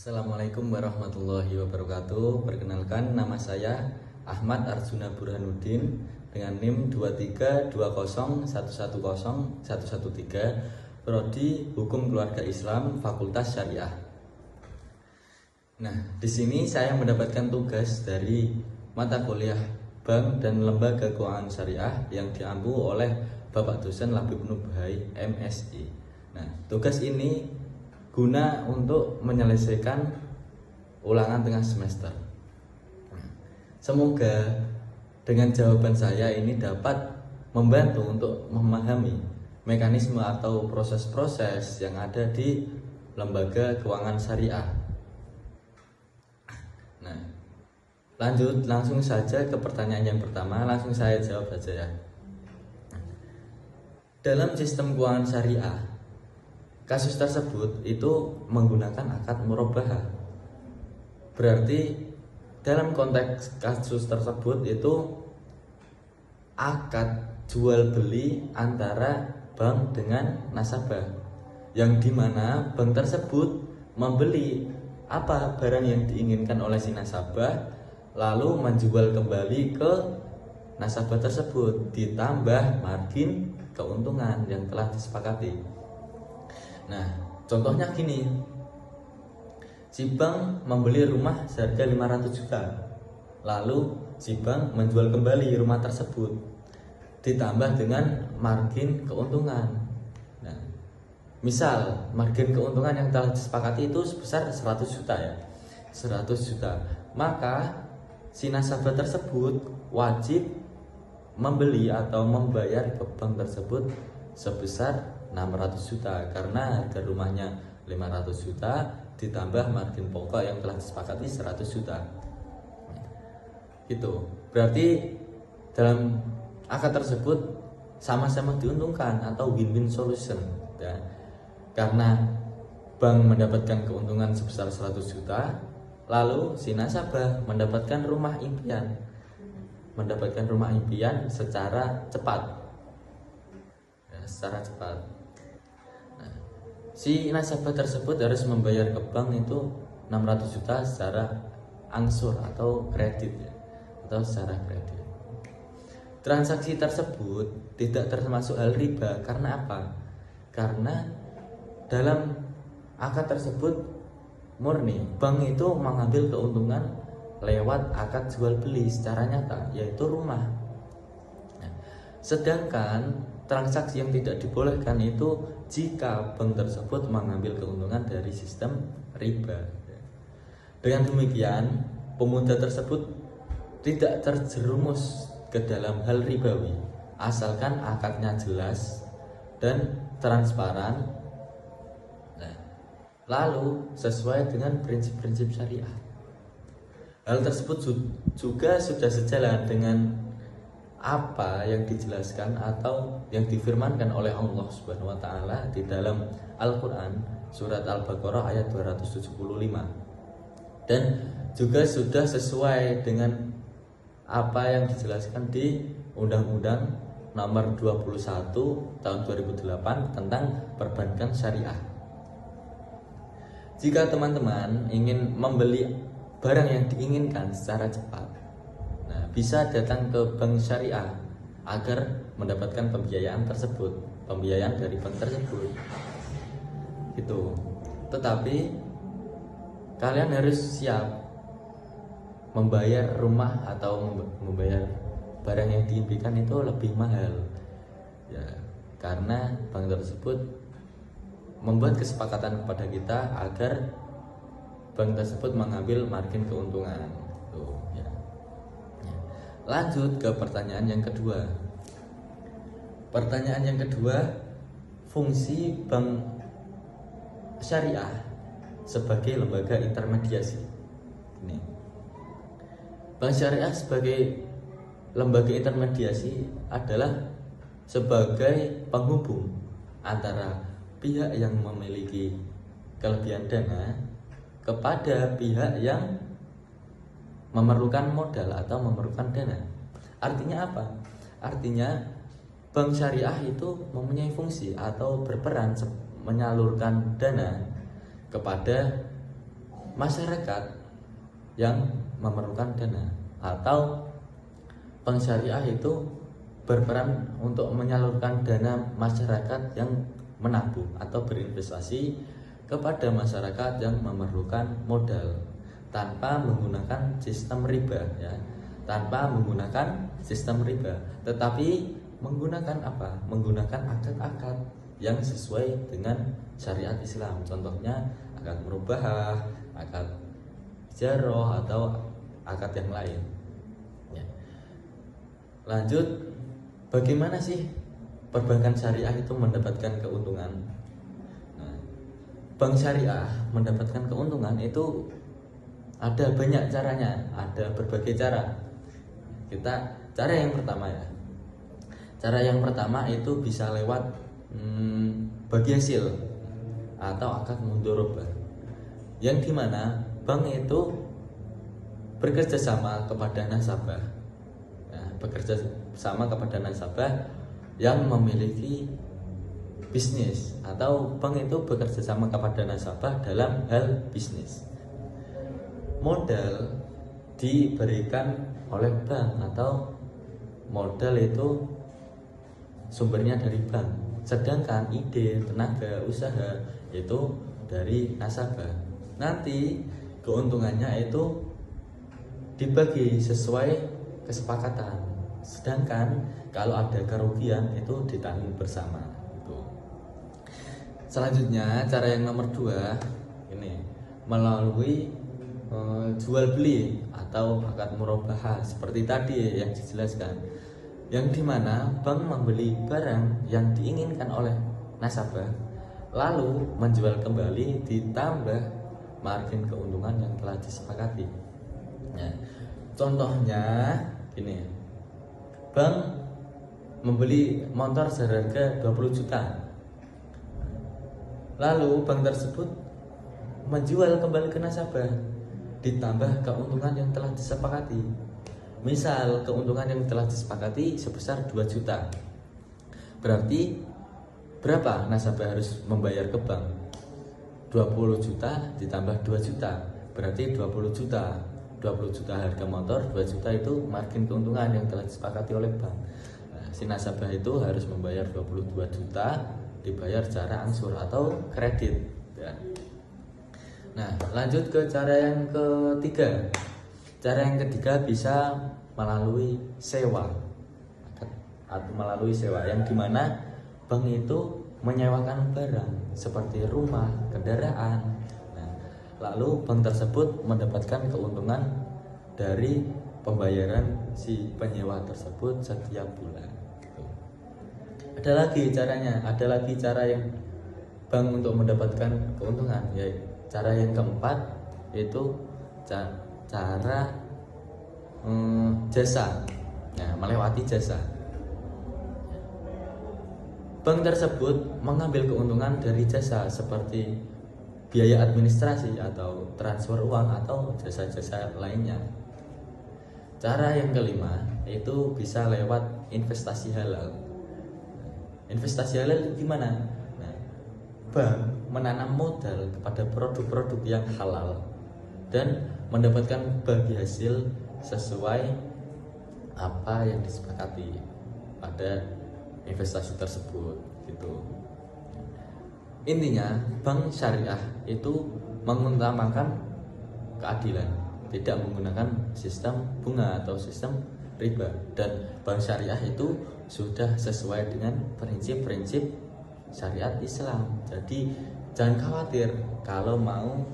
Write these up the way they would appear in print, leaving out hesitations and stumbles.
Assalamualaikum warahmatullahi wabarakatuh. Perkenalkan, nama saya Ahmad Arjuna Burhanuddin dengan NIM 2320110113, Prodi Hukum Keluarga Islam, Fakultas Syariah. Nah, di sini saya mendapatkan tugas dari mata kuliah Bank dan Lembaga Keuangan Syariah yang diampu oleh Bapak dosen Labib Nubahi, MSI. Nah, tugas ini guna untuk menyelesaikan ulangan tengah semester. Semoga dengan jawaban saya ini dapat membantu untuk memahami mekanisme atau proses-proses yang ada di lembaga keuangan syariah. Nah, langsung saja ke pertanyaan yang pertama, langsung saya jawab saja ya. Dalam sistem keuangan syariah, kasus tersebut itu menggunakan akad murabahah. Berarti dalam konteks kasus tersebut itu akad jual beli antara bank dengan nasabah, yang dimana bank tersebut membeli apa barang yang diinginkan oleh si nasabah, lalu menjual kembali ke nasabah tersebut ditambah margin keuntungan yang telah disepakati. Nah, contohnya gini, si bank membeli rumah seharga 500 juta, lalu si bank menjual kembali rumah tersebut ditambah dengan margin keuntungan. Nah, misal margin keuntungan yang telah disepakati itu sebesar 100 juta ya, 100 juta, maka si nasabah tersebut wajib membeli atau membayar ke bank tersebut sebesar 600 juta karena harga rumahnya 500 juta ditambah margin pokok yang telah disepakati 100 juta. Gitu. Berarti dalam akad tersebut sama-sama diuntungkan atau win-win solution ya. Karena bank mendapatkan keuntungan sebesar 100 juta, lalu si nasabah mendapatkan rumah impian. Mendapatkan rumah impian secara cepat. Ya, secara cepat. Si nasabah tersebut harus membayar ke bank itu 600 juta secara angsur atau kredit ya, atau secara kredit. Transaksi tersebut tidak termasuk hal riba. Karena apa? Karena dalam akad tersebut murni bank itu mengambil keuntungan lewat akad jual beli secara nyata, yaitu rumah. Nah, sedangkan transaksi yang tidak dibolehkan itu jika bank tersebut mengambil keuntungan dari sistem riba. Dengan demikian, pemuda tersebut tidak terjerumus ke dalam hal ribawi, asalkan akadnya jelas dan transparan, lalu sesuai dengan prinsip-prinsip syariah. Hal tersebut juga sudah sejalan dengan apa yang dijelaskan atau yang difirmankan oleh Allah Subhanahu wa taala di dalam Al-Qur'an surat Al-Baqarah ayat 275. Dan juga sudah sesuai dengan apa yang dijelaskan di Undang-Undang Nomor 21 tahun 2008 tentang perbankan syariah. Jika teman-teman ingin membeli barang yang diinginkan secara cepat, nah, bisa datang ke bank syariah agar mendapatkan pembiayaan tersebut, pembiayaan dari bank tersebut. Gitu. Tetapi kalian harus siap membayar rumah atau membayar barang yang diimpikan itu lebih mahal. Ya, karena bank tersebut membuat kesepakatan kepada kita agar bank tersebut mengambil margin keuntungan. Tuh, ya. Lanjut ke pertanyaan yang kedua. Pertanyaan yang kedua, fungsi bank syariah sebagai lembaga intermediasi. Ini. Bank syariah sebagai lembaga intermediasi adalah sebagai penghubung antara pihak yang memiliki kelebihan dana kepada pihak yang memerlukan modal atau memerlukan dana. Artinya apa? Artinya bank syariah itu mempunyai fungsi atau berperan menyalurkan dana kepada masyarakat yang memerlukan dana, atau bank syariah itu berperan untuk menyalurkan dana masyarakat yang menabung atau berinvestasi kepada masyarakat yang memerlukan modal tanpa menggunakan sistem riba, ya, tanpa menggunakan sistem riba, tetapi menggunakan apa? Menggunakan akad-akad yang sesuai dengan syariat Islam. Contohnya akad murabahah, akad jaroh, atau akad yang lain. Ya. Lanjut, bagaimana sih perbankan syariah itu mendapatkan keuntungan? Nah, bank syariah mendapatkan keuntungan itu ada banyak caranya, ada berbagai cara. Cara yang pertama, ya. Cara yang pertama itu bisa lewat bagi hasil atau akad mudharabah, yang dimana bank itu bekerja sama kepada nasabah, bekerja sama kepada nasabah yang memiliki bisnis, atau bank itu bekerja sama kepada nasabah dalam hal bisnis. Modal diberikan oleh bank, atau modal itu sumbernya dari bank, sedangkan ide, tenaga, usaha itu dari nasabah. Nanti keuntungannya itu dibagi sesuai kesepakatan, sedangkan kalau ada kerugian itu ditanggung bersama. Selanjutnya, cara yang nomor 2 ini melalui jual beli atau akad murabahah seperti tadi yang dijelaskan, yang dimana bank membeli barang yang diinginkan oleh nasabah lalu menjual kembali ditambah margin keuntungan yang telah disepakati. Nah, contohnya gini, bank membeli motor seharga 20 juta, lalu bank tersebut menjual kembali ke nasabah ditambah keuntungan yang telah disepakati. Misal keuntungan yang telah disepakati sebesar 2 juta. Berarti berapa nasabah harus membayar ke bank? 20 juta ditambah 2 juta, berarti 20 juta. 20 juta harga motor, 2 juta itu margin keuntungan yang telah disepakati oleh bank. Nah, si nasabah itu harus membayar 22 juta, dibayar secara angsur atau kredit, ya. Nah, lanjut ke cara yang ketiga. Cara yang ketiga bisa melalui sewa atau melalui sewa, yang dimana bank itu menyewakan barang seperti rumah, kendaraan. Nah, lalu bank tersebut mendapatkan keuntungan dari pembayaran si penyewa tersebut setiap bulan. Ada lagi caranya, ada lagi cara yang bank untuk mendapatkan keuntungan, yaitu cara yang keempat, yaitu cara jasa, melewati jasa. Bank tersebut mengambil keuntungan dari jasa seperti biaya administrasi atau transfer uang atau jasa-jasa lainnya. Cara yang kelima itu bisa lewat investasi halal. Investasi halal itu gimana? Nah, bank menanam modal kepada produk-produk yang halal dan mendapatkan bagi hasil sesuai apa yang disepakati pada investasi tersebut, gitu. Intinya, bank syariah itu mengutamakan keadilan, tidak menggunakan sistem bunga atau sistem riba, dan bank syariah itu sudah sesuai dengan prinsip-prinsip syariat Islam. Jadi jangan khawatir kalau mau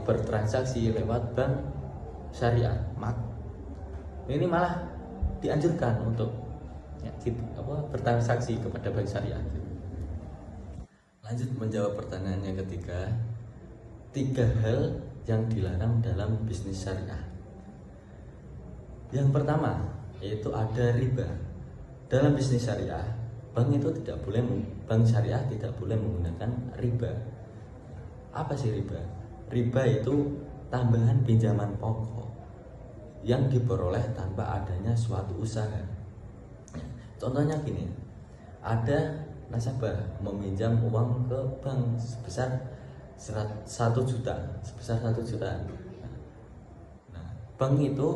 bertransaksi lewat bank syariah, ini malah dianjurkan untuk bertransaksi kepada bank syariah. Lanjut menjawab pertanyaan yang ketiga, 3 hal yang dilarang dalam bisnis syariah. Yang pertama yaitu ada riba. Dalam bisnis syariah, bank syariah tidak boleh menggunakan riba. Apa sih riba? Riba itu tambahan pinjaman pokok yang diperoleh tanpa adanya suatu usaha. Contohnya gini, ada nasabah meminjam uang ke bank sebesar 1 juta, sebesar 1 juta. Nah, bank itu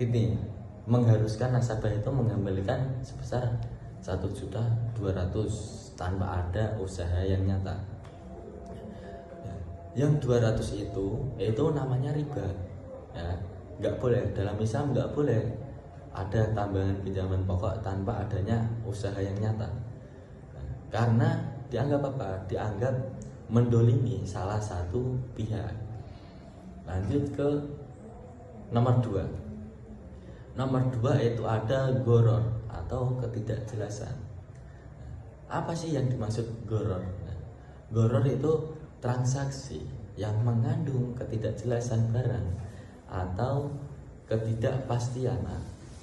ini mengharuskan nasabah itu mengembalikan sebesar 1.200.000 tanpa ada usaha yang nyata. Yang 200 itu namanya riba, ya. Nggak boleh, dalam Islam nggak boleh ada tambahan pinjaman pokok tanpa adanya usaha yang nyata. Karena dianggap apa? Dianggap mendolimi salah satu pihak. Lanjut ke nomor 2. Nomor 2 itu ada goror atau ketidakjelasan. Apa sih yang dimaksud goror? Goror itu transaksi yang mengandung ketidakjelasan barang atau ketidakpastian.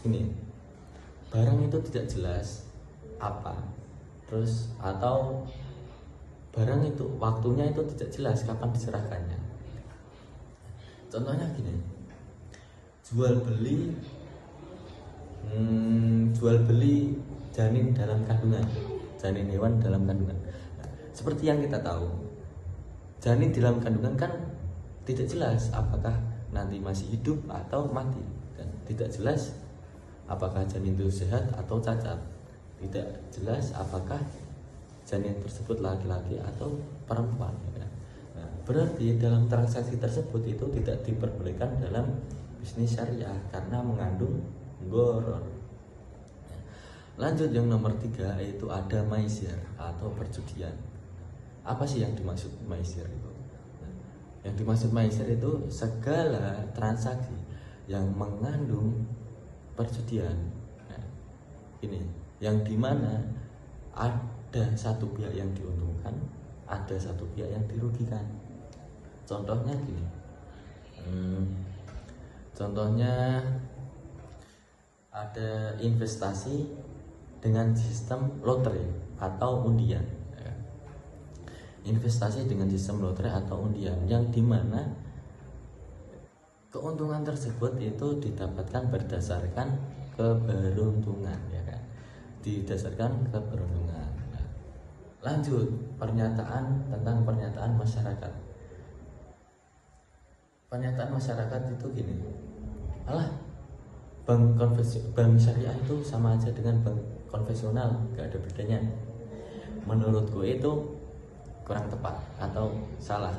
Ini barang itu tidak jelas apa, terus atau barang itu waktunya itu tidak jelas kapan diserahkannya. Contohnya gini, jual beli janin dalam kandungan, janin hewan dalam kandungan. Nah, seperti yang kita tahu, janin dalam kandungan kan tidak jelas apakah nanti masih hidup atau mati, dan tidak jelas apakah janin itu sehat atau cacat, tidak jelas apakah janin tersebut laki-laki atau perempuan. Nah, berarti dalam transaksi tersebut itu tidak diperbolehkan dalam bisnis syariah karena mengandung goror. Lanjut yang nomor 3 yaitu ada maisir atau perjudian. Apa sih yang dimaksud maisir itu? Yang dimaksud maisir itu segala transaksi yang mengandung perjudian. Nah, ini yang dimana ada satu pihak yang diuntungkan, ada satu pihak yang dirugikan. Contohnya gini, contohnya ada investasi dengan sistem lotre atau undian. Investasi dengan sistem lotre atau undian yang dimana keuntungan tersebut itu didapatkan berdasarkan keberuntungan, ya kan? Didasarkan keberuntungan. Nah, lanjut tentang pernyataan masyarakat. Pernyataan masyarakat itu gini, alah, bank syariah itu sama aja dengan bank konvensional, gak ada bedanya. Menurutku itu kurang tepat atau salah.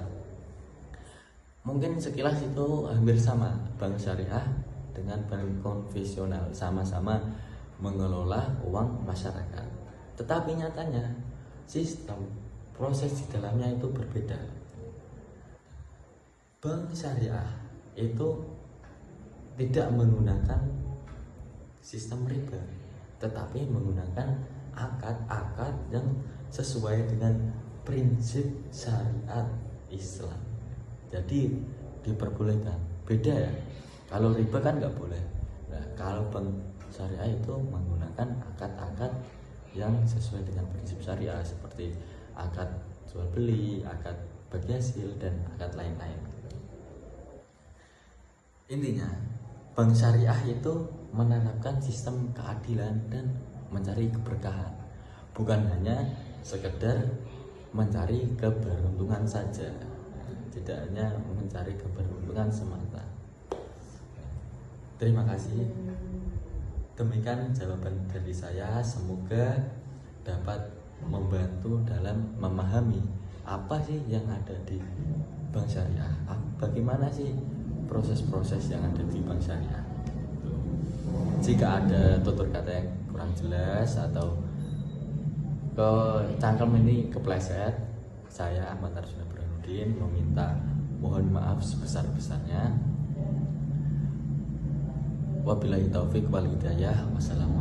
Mungkin sekilas itu hampir sama, bank syariah dengan bank konvensional sama-sama mengelola uang masyarakat. Tetapi nyatanya sistem proses di dalamnya itu berbeda. Bank syariah itu tidak menggunakan sistem riba, tetapi menggunakan akad-akad yang sesuai dengan prinsip syariat Islam. Jadi diperbolehkan. Beda ya. Kalau riba kan nggak boleh. Nah, kalau bank syariah itu menggunakan akad-akad yang sesuai dengan prinsip syariah seperti akad jual beli, akad bagi hasil, dan akad lain-lain. Intinya, bank syariah itu menanamkan sistem keadilan dan mencari keberkahan, bukan hanya sekedar mencari keberuntungan saja, tidak hanya mencari keberuntungan semata. Terima kasih. Demikian jawaban dari saya, semoga dapat membantu dalam memahami apa sih yang ada di bank syariah, bagaimana sih proses-proses yang ada di bank syariah. Jika ada tutur kata yang kurang jelas atau cangkem ini kepleset, saya Ahmad Arsuna Burhanuddin meminta mohon maaf sebesar-besarnya. Wabillahi taufik wal hidayah. Wassalamualaikum.